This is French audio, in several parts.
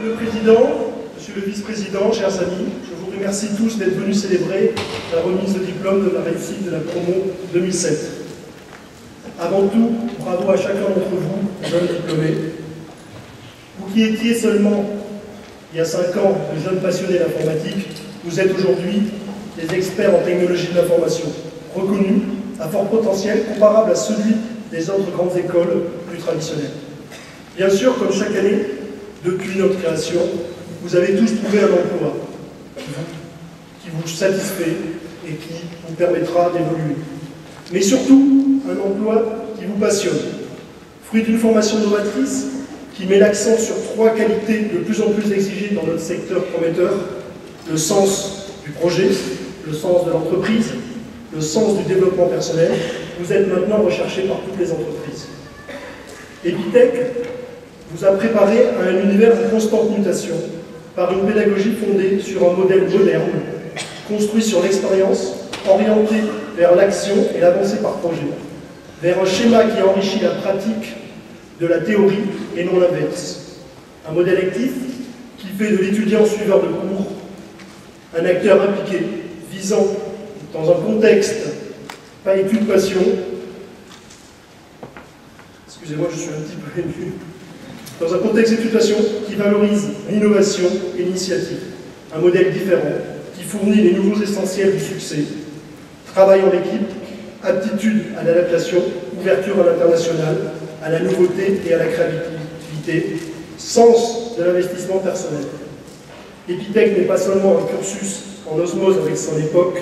le Président, Monsieur le Vice-président, chers amis, je vous remercie tous d'être venus célébrer la remise de diplôme de la réussite de la promo 2007. Avant tout, bravo à chacun d'entre vous, jeunes diplômés. Vous qui étiez seulement, il y a 5 ans, de jeunes passionnés d'informatique, vous êtes aujourd'hui des experts en technologie de l'information, reconnus, à fort potentiel, comparable à celui des autres grandes écoles plus traditionnelles. Bien sûr, comme chaque année, depuis notre création, vous avez tous trouvé un emploi qui vous satisfait et qui vous permettra d'évoluer. Mais surtout, un emploi qui vous passionne, fruit d'une formation novatrice qui met l'accent sur 3 qualités de plus en plus exigées dans notre secteur prometteur: le sens du projet, le sens de l'entreprise, le sens du développement personnel. Vous êtes maintenant recherché par toutes les entreprises. Epitech vous a préparé à un univers en constante mutation par une pédagogie fondée sur un modèle moderne, construit sur l'expérience, orienté vers l'action et l'avancée par projet, vers un schéma qui enrichit la pratique de la théorie et non l'inverse. Un modèle actif qui fait de l'étudiant suiveur de cours un acteur impliqué, visant, dans un contexte, pas étude passion, excusez-moi, je suis un petit peu ému, dans un contexte d'éducation qui valorise l'innovation et l'initiative. Un modèle différent qui fournit les nouveaux essentiels du succès. Travail en équipe, aptitude à l'adaptation, ouverture à l'international, à la nouveauté et à la créativité, sens de l'investissement personnel. Epitech n'est pas seulement un cursus en osmose avec son époque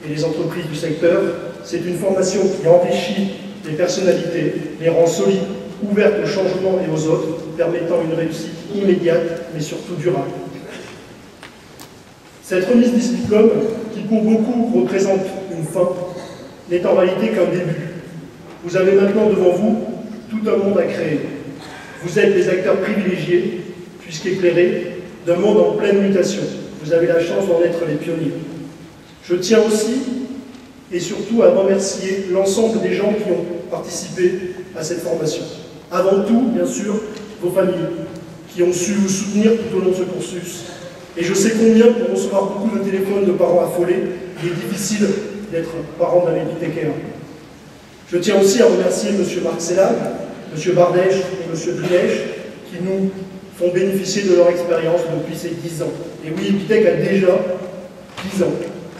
et les entreprises du secteur, c'est une formation qui enrichit les personnalités, les rend solides, ouvertes au changement et aux autres, permettant une réussite immédiate, mais surtout durable. Cette remise du diplôme, qui pour beaucoup représente une fin, n'est en réalité qu'un début. Vous avez maintenant devant vous tout un monde à créer. Vous êtes des acteurs privilégiés, puisqu'éclairés, d'un monde en pleine mutation. Vous avez la chance d'en être les pionniers. Je tiens aussi et surtout à remercier l'ensemble des gens qui ont participé à cette formation. Avant tout, bien sûr, vos familles, qui ont su vous soutenir tout au long de ce cursus. Et je sais combien, pour recevoir beaucoup de téléphones de parents affolés, il est difficile d'être parent d'un épithécaire. Je tiens aussi à remercier M. Marc Sellal, M. Bardèche et M. Brinèche, qui nous font bénéficier de leur expérience depuis ces 10 ans. Et oui, Epitech a déjà 10 ans.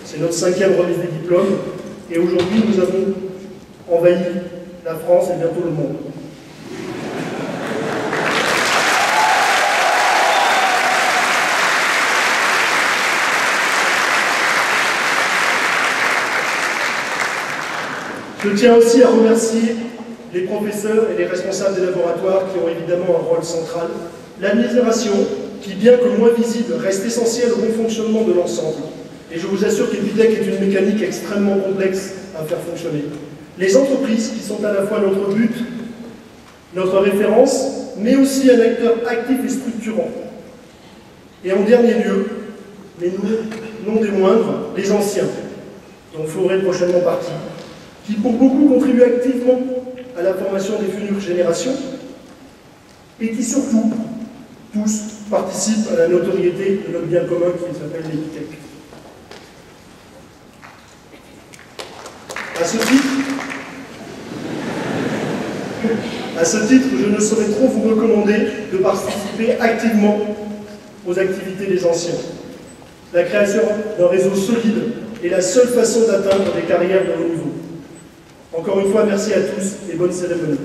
C'est notre 5e remise des diplômes. Et aujourd'hui, nous avons envahi la France et bientôt le monde. Je tiens aussi à remercier les professeurs et les responsables des laboratoires qui ont évidemment un rôle central, l'administration qui, bien que moins visible, reste essentielle au bon fonctionnement de l'ensemble. Et je vous assure qu'Epitech est une mécanique extrêmement complexe à faire fonctionner. Les entreprises qui sont à la fois notre but, notre référence, mais aussi un acteur actif et structurant. Et en dernier lieu, mais non des moindres, les anciens, dont vous ferez prochainement partie, qui pour beaucoup contribuent activement à la formation des futures générations et qui surtout, tous, participent à la notoriété de notre bien commun qui s'appelle l'Epitech. À ce titre, je ne saurais trop vous recommander de participer activement aux activités des anciens. La création d'un réseau solide est la seule façon d'atteindre des carrières de haut niveau. Encore une fois, merci à tous et bonne cérémonie.